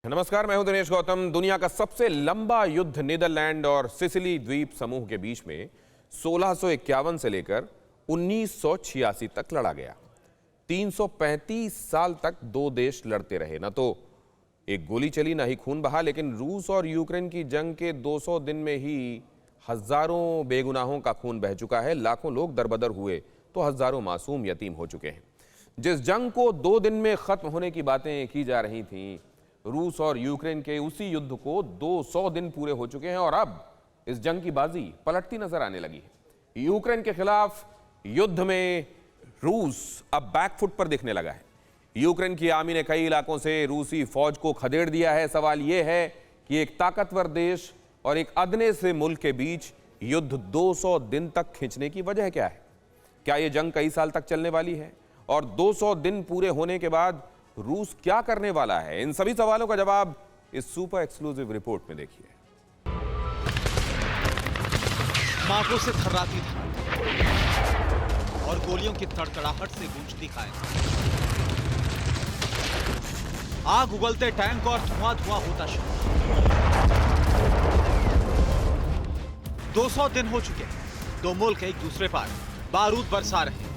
नमस्कार, मैं हूं दिनेश गौतम। दुनिया का सबसे लंबा युद्ध नीदरलैंड और सिसिली द्वीप समूह के बीच में 1651 से लेकर 1986 तक लड़ा गया। 335 साल तक दो देश लड़ते रहे। न तो एक गोली चली, न ही खून बहा, लेकिन रूस और यूक्रेन की जंग के 200 दिन में ही हजारों बेगुनाहों का खून बह चुका है। लाखों लोग दरबदर हुए तो हजारों मासूम यतीम हो चुके हैं। जिस जंग को 2 दिन में खत्म होने की बातें की जा रही थीं, रूस और यूक्रेन के उसी युद्ध को 200 दिन पूरे हो चुके हैं और अब इस जंग की बाजी पलटती नजर आने लगी है। यूक्रेन के खिलाफ युद्ध में रूस अब बैकफुट पर दिखने लगा है। यूक्रेन की आर्मी ने कई इलाकों से रूसी फौज को खदेड़ दिया है। सवाल यह है कि एक ताकतवर देश और एक अदने से मुल्क के बीच युद्ध 200 दिन तक खींचने की वजह क्या है? क्या यह जंग कई साल तक चलने वाली है? और 200 दिन पूरे होने के बाद रूस क्या करने वाला है? इन सभी सवालों का जवाब इस सुपर एक्सक्लूसिव रिपोर्ट में देखिए। मार्को से थर्राती था और गोलियों की तड़तड़ाहट से गूंजती कायम। आग उगलते टैंक और धुआं धुआं होता शहर। 200 दिन हो चुके हैं। दो मुल्क एक दूसरे पर बारूद बरसा रहे हैं।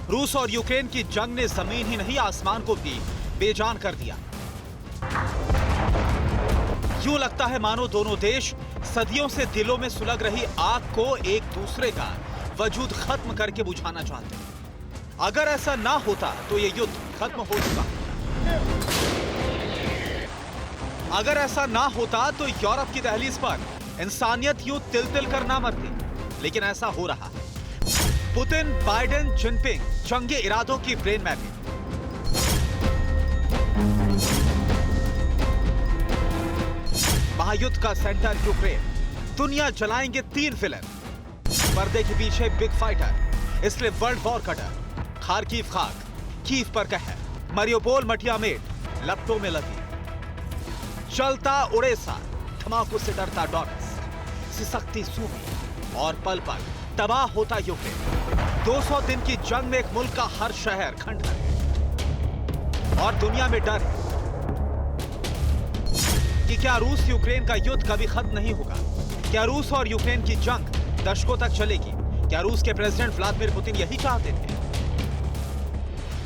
रूस और यूक्रेन की जंग ने जमीन ही नहीं आसमान को भी बेजान कर दिया। यूं लगता है मानो दोनों देश सदियों से दिलों में सुलग रही आग को एक दूसरे का वजूद खत्म करके बुझाना चाहते हैं। अगर ऐसा ना होता तो यह युद्ध खत्म हो चुका। अगर ऐसा ना होता तो यूरोप की दहलीज पर इंसानियत यूं तिल तिल कर ना मरती। लेकिन ऐसा हो रहा है। पुतिन, बाइडेन, जिनपिंग, जंगी इरादों की ब्रेन मैपिंग। महायुद्ध का सेंटर यूक्रेन। दुनिया जलाएंगे 3 विलन। पर्दे के पीछे बिग फाइटर, इसलिए वर्ल्ड वॉर का डर। खार्किव खाक, कीव पर कहर, मारियोपोल मटिया मेट, लपटों में लगी। चलता उड़ेसा, धमाकों से डरता डॉनस, सिसकती सूमी और पल पल तबाह होता यूक्रेन। 200 दिन की जंग में एक मुल्क का हर शहर खंडहर और दुनिया में डर है कि क्या रूस यूक्रेन का युद्ध कभी खत्म नहीं होगा? क्या रूस और यूक्रेन की जंग दशकों तक चलेगी? क्या रूस के प्रेसिडेंट व्लादिमीर पुतिन यही चाहते थे?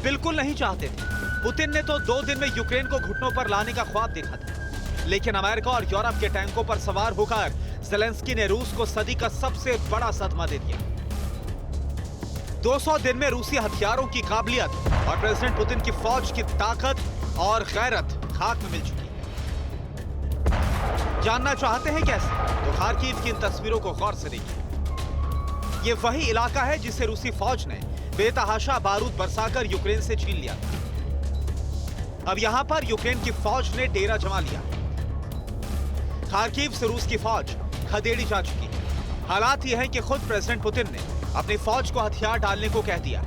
बिल्कुल नहीं चाहते थे। पुतिन ने तो 2 दिन में यूक्रेन को घुटनों पर लाने का ख्वाब देखा था। लेकिन अमेरिका और यूरोप के टैंकों पर सवार होकर ज़ेलेंस्की ने रूस को सदी का सबसे बड़ा सदमा दे दिया। 200 दिन में रूसी हथियारों की काबिलियत और प्रेसिडेंट पुतिन की फौज की ताकत और गैरत खाक में मिल चुकी है। जानना चाहते हैं कैसे? तो खार्किव की इन तस्वीरों को गौर से देखिए। यह वही इलाका है जिसे रूसी फौज ने बेतहाशा बारूद बरसाकर यूक्रेन से छीन लिया था। अब यहां पर यूक्रेन की फौज ने डेरा जमा लिया। खार्किव से रूस की फौज खदेड़ी जा चुकी है। हालात यह है कि खुद प्रेसिडेंट पुतिन ने अपनी फौज को हथियार डालने को कह दिया।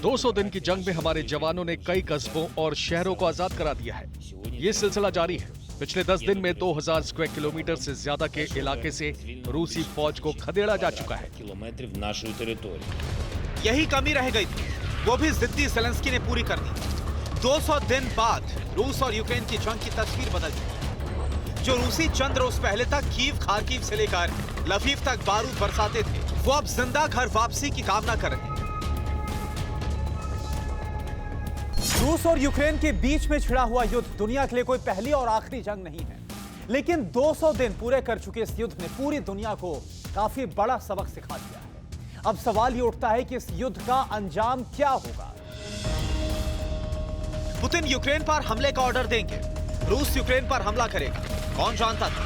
200 दिन की जंग में हमारे जवानों ने कई कस्बों और शहरों को आजाद करा दिया है। ये सिलसिला जारी है। पिछले 10 दिन में 2000 स्क्वायर किलोमीटर से ज्यादा के इलाके से रूसी फौज को खदेड़ा जा चुका है। यही कमी रह गई थी, वो भी जिद्दी ज़ेलेंस्की ने पूरी कर दी। 200 दिन बाद रूस और यूक्रेन की जंग की तस्वीर बदल चुकी। जो रूसी चंद रोज पहले तक कीव, खार्किव से लेकर लवीव तक बारूद बरसाते थे, वो अब जिंदा घर वापसी की कामना कर रहे हैं। रूस और यूक्रेन के बीच में छिड़ा हुआ युद्ध दुनिया के लिए कोई पहली और आखिरी जंग नहीं है। लेकिन 200 दिन पूरे कर चुके इस युद्ध ने पूरी दुनिया को काफी बड़ा सबक सिखा दिया है। अब सवाल ये उठता है कि इस युद्ध का अंजाम क्या होगा? पुतिन यूक्रेन पर हमले का ऑर्डर देंगे, रूस यूक्रेन पर हमला करेगा। कौन जानता था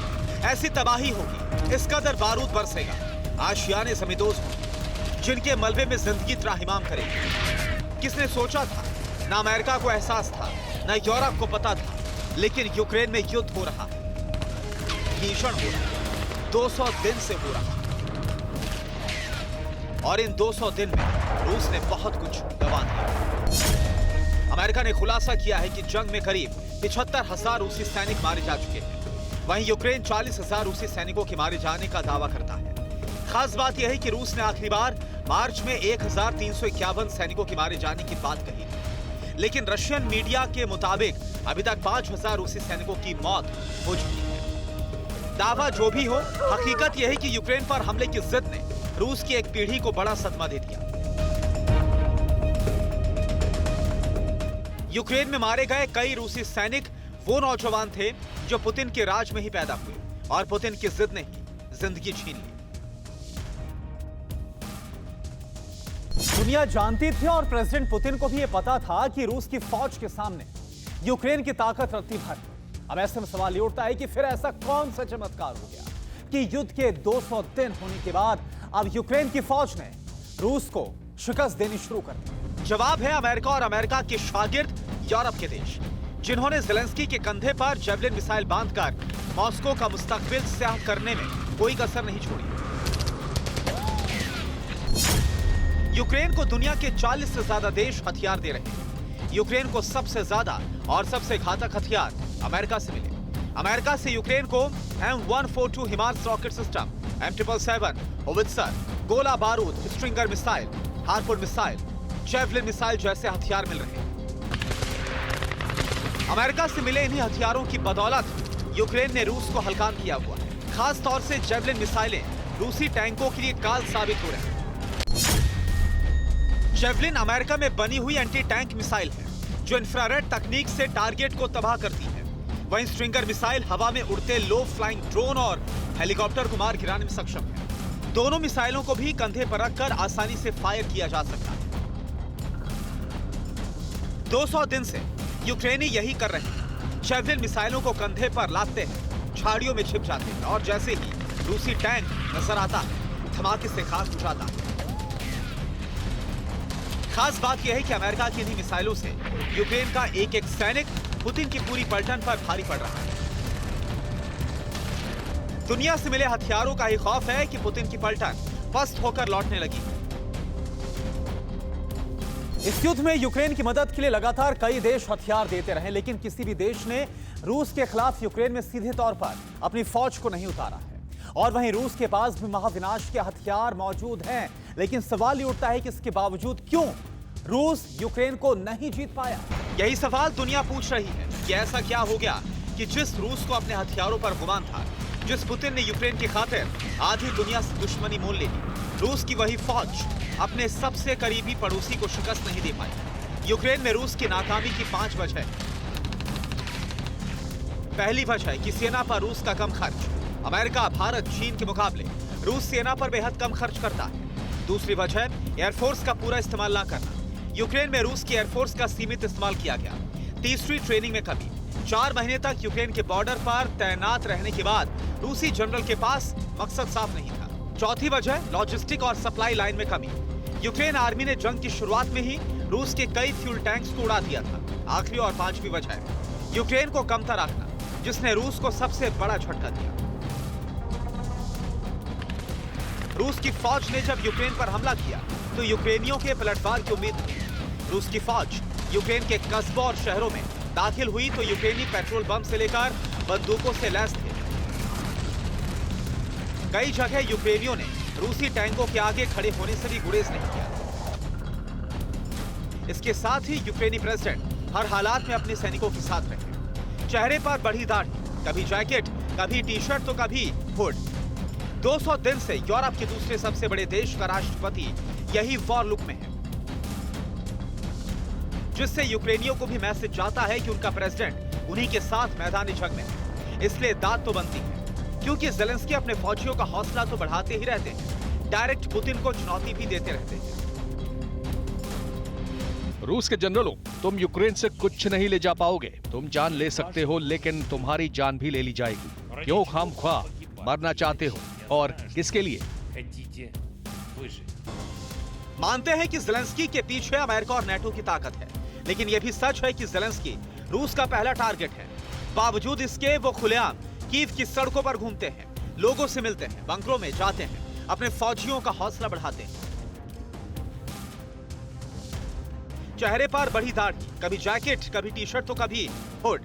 ऐसी तबाही होगी, इस कदर बारूद बरसेगा, आशियाने समिदोज होंगे, जिनके मलबे में जिंदगी त्राहिमाम करेगी। किसने सोचा था? ना अमेरिका को एहसास था, ना यूरोप को पता था। लेकिन यूक्रेन में युद्ध हो रहा, भीषण हो रहा, 200 दिन से हो रहा। और इन 200 दिन में रूस ने बहुत कुछ गंवा दिया। अमेरिका ने खुलासा किया है कि जंग में करीब 75,000 रूसी सैनिक मारे जा चुके हैं। वहीं यूक्रेन 40,000 रूसी सैनिकों के मारे जाने का दावा करता है। खास बात यह है कि रूस ने आखिरी बार मार्च में 1351 सैनिकों के मारे जाने की बात कही। लेकिन रशियन मीडिया के मुताबिक अभी तक 5000 रूसी सैनिकों की मौत हो चुकी है। दावा जो भी हो, हकीकत यह है कि यूक्रेन पर हमले की जिद ने रूस की एक पीढ़ी को बड़ा सदमा दे दिया। यूक्रेन में मारे गए कई रूसी सैनिक वो नौजवान थे जो पुतिन के राज में ही पैदा हुए और पुतिन की जिद ने ही जिंदगी छीन ली। दुनिया जानती थी और प्रेसिडेंट पुतिन को भी यह पता था कि रूस की फौज के सामने यूक्रेन की ताकत रत्ती भर। अब ऐसे में सवाल ये उठता है कि फिर ऐसा कौन सा चमत्कार हो गया कि युद्ध के 200 दिन होने के बाद अब यूक्रेन की फौज ने रूस को शिकस्त देनी शुरू कर दी। जवाब है अमेरिका और अमेरिका के शागिर्द यूरोप के देश, जिन्होंने ज़ेलेंस्की के कंधे पर जेवलिन मिसाइल बांधकर मॉस्को का मुस्तकबिल स्याह करने में कोई कसर नहीं छोड़ी। यूक्रेन को दुनिया के 40 से ज्यादा देश हथियार दे रहे हैं। यूक्रेन को सबसे ज्यादा और सबसे घातक हथियार अमेरिका से मिले। अमेरिका से यूक्रेन को M142 HIMARS rocket system, M777 howitzer, गोला बारूद, stringer missile, harpoon missile, javelin missile जैसे हथियार मिल रहे हैं। अमेरिका से मिले इन्हीं हथियारों की बदौलत यूक्रेन ने रूस को हल्कान किया हुआ है। खास तौर से जेवलिन मिसाइलें रूसी टैंकों के लिए काल साबित हो रहे हैं। जेवलिन अमेरिका में बनी हुई एंटी टैंक मिसाइल है जो इंफ्रारेड तकनीक से टारगेट को तबाह करती है। वहीं स्ट्रिंगर मिसाइल हवा में उड़ते लो फ्लाइंग ड्रोन और हेलीकॉप्टर को मार गिराने में सक्षम है। दोनों मिसाइलों को भी कंधे पर रखकर आसानी से फायर किया जा सकता है। 200 दिन से यूक्रेनी यही कर रहे हैं। जेवलिन मिसाइलों को कंधे पर लादते हैं, झाड़ियों में छिप जाते हैं और जैसे ही रूसी टैंक नजर आता है, धमाके से खाक हो जाता है। खास बात यह है कि अमेरिका की इन्हीं मिसाइलों से यूक्रेन का एक एक सैनिक पुतिन की पूरी पलटन पर भारी पड़ रहा है। दुनिया से मिले हथियारों का ही खौफ है कि पुतिन की पलटन पस्त होकर लौटने लगी। इस युद्ध में यूक्रेन की मदद के लिए लगातार कई देश हथियार देते रहे, लेकिन किसी भी देश ने रूस के खिलाफ यूक्रेन में सीधे तौर पर अपनी फौज को नहीं उतारा है। और वहीं रूस के पास भी महाविनाश के हथियार मौजूद हैं, लेकिन सवाल ये उठता है कि इसके बावजूद क्यों रूस यूक्रेन को नहीं जीत पाया। यही सवाल दुनिया पूछ रही है कि ऐसा क्या हो गया कि जिस रूस को अपने हथियारों पर गुमान था, जिस पुतिन ने यूक्रेन की खातिर आधी दुनिया से दुश्मनी मोल ली, रूस की वही फौज अपने सबसे करीबी पड़ोसी को शिकस्त नहीं दे पाई। यूक्रेन में रूस की नाकामी की 5 वजह। पहली वजह है कि सेना पर रूस का कम खर्च। अमेरिका, भारत, चीन के मुकाबले रूस सेना पर बेहद कम खर्च करता है। दूसरी वजह एयरफोर्स का पूरा इस्तेमाल ना करना। यूक्रेन में रूस की एयरफोर्स का सीमित इस्तेमाल किया गया। तीसरी, ट्रेनिंग में कमी। 4 महीने तक यूक्रेन के बॉर्डर पर तैनात रहने के बाद रूसी जनरल के पास मकसद साफ नहीं था। चौथी वजह, लॉजिस्टिक और सप्लाई लाइन में कमी। यूक्रेन आर्मी ने जंग की शुरुआत में ही रूस के कई फ्यूल टैंक्स को उड़ा दिया था। आखिरी और 5वीं वजह, यूक्रेन को कमतर रखना, जिसने रूस को सबसे बड़ा झटका दिया। रूस की फौज ने जब यूक्रेन पर हमला किया तो यूक्रेनियों के पलटवार की उम्मीद थी। रूस की फौज यूक्रेन के कस्बों और शहरों में दाखिल हुई तो यूक्रेनी पेट्रोल बम से लेकर बंदूकों से लैस थे। कई जगह यूक्रेनियों ने रूसी टैंकों के आगे खड़े होने से भी गुरेज नहीं किया। इसके साथ ही यूक्रेनी प्रेसिडेंट हर हालात में अपने सैनिकों के साथ रहे। चेहरे पर बड़ी दाढ़ी, कभी जैकेट, कभी टी-शर्ट तो कभी हुड। 200 दिन से यूरोप के दूसरे सबसे बड़े देश का राष्ट्रपति यही वॉर लुक में है, जिससे यूक्रेनियों को भी मैसेज जाता है कि उनका प्रेसिडेंट उन्हीं के साथ मैदानी जंग में है। इसलिए दाद तो बनती है, क्योंकि ज़ेलेंस्की अपने फौजियों का हौसला तो बढ़ाते ही रहते हैं, डायरेक्ट पुतिन को चुनौती भी देते रहते हैं। रूस के जनरलों, तुम यूक्रेन से कुछ नहीं ले जा पाओगे। तुम जान ले सकते हो, लेकिन तुम्हारी जान भी ले ली जाएगी। क्यों खामख्वाह मरना चाहते हो और किसके लिए? मानते हैं कि ज़ेलेंस्की के पीछे अमेरिका और नेटो की ताकत है, लेकिन यह भी सच है कि ज़ेलेंस्की रूस का पहला टारगेट है। बावजूद इसके वो खुलेआम कीव की सड़कों पर घूमते हैं, लोगों से मिलते हैं, बंकरों में जाते हैं, अपने फौजियों का हौसला बढ़ाते हैं। चेहरे पर बड़ी दाढ़ी, कभी जैकेट, कभी टी-शर्ट तो कभी हुड।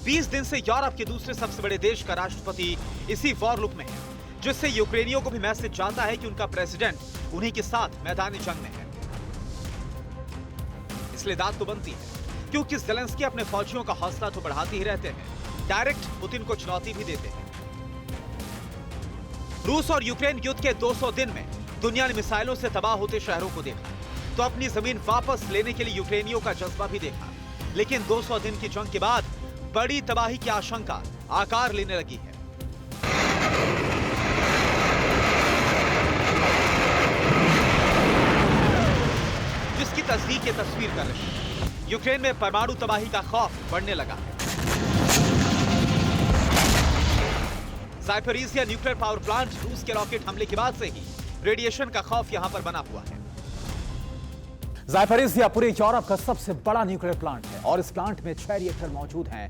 20 दिन से यूरोप के दूसरे सबसे बड़े देश का राष्ट्रपति इसी वॉर लुक में है, जिससे यूक्रेनियों को भी मैसेज जाता है कि उनका प्रेसिडेंट उन्हीं के साथ मैदानी जंग में है। इसलिए दाद तो बनती है क्योंकि ज़ेलेंस्की अपने फौजियों का हौसला तो बढ़ाते ही रहते हैं, डायरेक्ट पुतिन को चुनौती भी देते हैं। रूस और यूक्रेन युद्ध के 200 दिन में दुनिया ने मिसाइलों से तबाह होते शहरों को देखा, तो अपनी जमीन वापस लेने के लिए यूक्रेनियों का जज्बा भी देखा। लेकिन 200 दिन की जंग के बाद बड़ी तबाही की आशंका आकार लेने लगी है। जिसकी तस्दीक ये तस्वीर कर रही है। यूक्रेन में परमाणु तबाही का खौफ बढ़ने लगा है। ज़ापोरिज़िया न्यूक्लियर पावर प्लांट रूस के रॉकेट हमले के बाद से ही रेडिएशन का खौफ यहां पर बना हुआ है। ज़ापोरिज़िया पूरे यूरोप का सबसे बड़ा न्यूक्लियर प्लांट है और इस प्लांट में 6 रिएक्टर मौजूद हैं।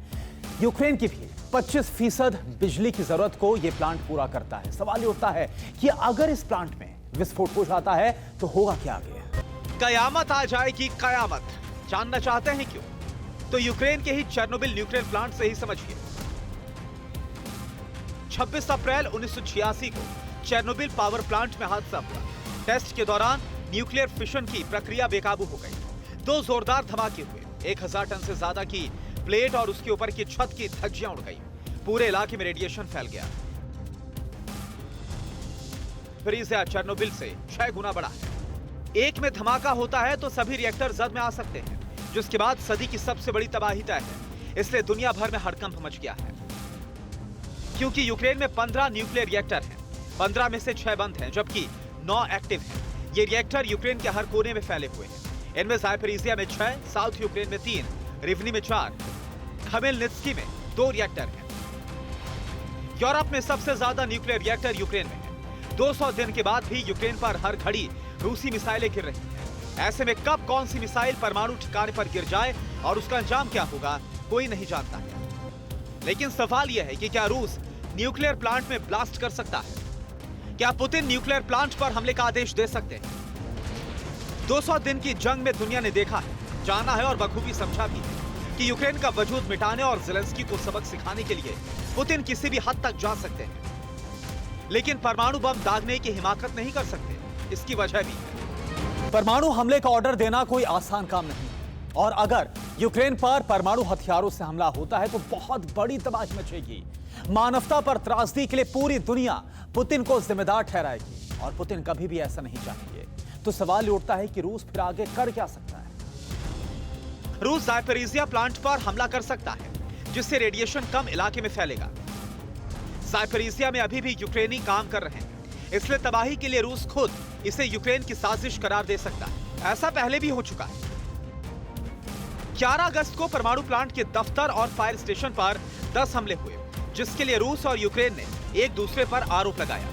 यूक्रेन की भी 25% बिजली की जरूरत को यह प्लांट पूरा करता है। सवाल ये उठता है कि अगर इस प्लांट में विस्फोट हो जाता है तो होगा क्या आगे? कयामत आ जाएगी, कयामत। जानना चाहते हैं क्यों? तो यूक्रेन के ही चेर्नोबिल न्यूक्लियर प्लांट से ही समझिए। 26 अप्रैल 1986 को चेर्नोबिल पावर प्लांट में हादसा हुआ। टेस्ट के दौरान न्यूक्लियर फिशन की प्रक्रिया बेकाबू हो गई। 2 जोरदार धमाके हुए। 1000 टन से ज्यादा की प्लेट और उसके ऊपर की छत की धज्जियां उड़ गई। पूरे इलाके में रेडिएशन फैल गया। ज़ापोरिज़िया चेर्नोबिल से 6 गुना बड़ा है। एक में धमाका होता है तो सभी रिएक्टर जद में आ सकते हैं, जिसके बाद सदी की सबसे बड़ी तबाही तय है। इसलिए दुनिया भर में हड़कंप मच गया है, क्योंकि यूक्रेन में 15 न्यूक्लियर रिएक्टर हैं। 15 में से 6 बंद हैं, जबकि 9 एक्टिव हैं। ये रिएक्टर यूक्रेन के हर कोने में फैले हुए हैं। इनमें ज़ापोरिज़िया में 6, साउथ यूक्रेन में 3, रिवनी में 4, खमेलनित्स्की में 2 रिएक्टर हैं। यूरोप में सबसे ज्यादा न्यूक्लियर रिएक्टर यूक्रेन में है। 200 दिन के बाद भी यूक्रेन पर हर घड़ी रूसी मिसाइलें गिर रही हैं। ऐसे में कब कौन सी मिसाइल परमाणु ठिकाने पर गिर जाए और उसका अंजाम क्या होगा, कोई नहीं जानता है। लेकिन सवाल यह है कि क्या रूस न्यूक्लियर प्लांट में ब्लास्ट कर सकता है? क्या पुतिन न्यूक्लियर प्लांट पर हमले का आदेश दे सकते हैं? 200 दिन की जंग में दुनिया ने देखा है, जाना है और बखूबी समझा भी है कि यूक्रेन का वजूद मिटाने और ज़ेलेंस्की को सबक सिखाने के लिए पुतिन किसी भी हद तक जा सकते हैं, लेकिन परमाणु बम दागने की हिमाकत नहीं कर सकते। इसकी वजह भी है। परमाणु हमले का ऑर्डर देना कोई आसान काम नहीं, और अगर यूक्रेन पर परमाणु हथियारों से हमला होता है तो बहुत बड़ी तबाही मचेगी। मानवता पर त्रासदी के लिए पूरी दुनिया पुतिन को जिम्मेदार ठहराएगी, और पुतिन कभी भी ऐसा नहीं चाहेंगे। तो सवाल उठता है कि रूस फिर आगे कर क्या सकता है? रूस ज़ापोरिज़िया प्लांट पर हमला कर सकता है, जिससे रेडिएशन कम इलाके में फैलेगा। ज़ापोरिज़िया में अभी भी यूक्रेनी काम कर रहे हैं, इसलिए तबाही के लिए रूस खुद इसे यूक्रेन की साजिश करार दे सकता है। ऐसा पहले भी हो चुका है। 11 अगस्त को परमाणु प्लांट के दफ्तर और फायर स्टेशन पर 10 हमले हुए, जिसके लिए रूस और यूक्रेन ने एक दूसरे पर आरोप लगाया।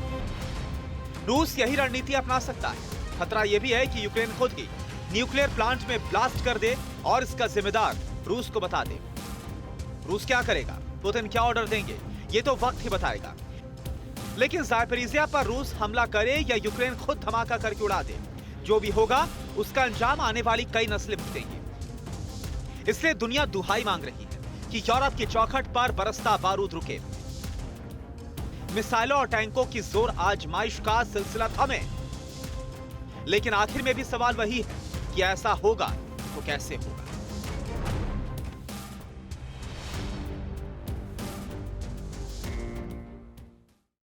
रूस यही रणनीति अपना सकता है। खतरा यह भी है कि यूक्रेन खुद ही न्यूक्लियर प्लांट में ब्लास्ट कर दे और इसका जिम्मेदार रूस को बता दे। रूस क्या करेगा, पुतिन क्या ऑर्डर देंगे, ये तो वक्त ही बताएगा। लेकिन ज़ापोरिज़िया पर रूस हमला करे या यूक्रेन खुद धमाका करके उड़ा दे, जो भी होगा उसका अंजाम आने वाली कई नस्लें भुगतेंगी। इसलिए दुनिया दुहाई मांग रही है कि यूरोप की चौखट पर बरसता बारूद रुके, मिसाइलों और टैंकों की जोर आजमाइश का सिलसिला थमे। लेकिन आखिर में भी सवाल वही है कि ऐसा होगा तो कैसे होगा।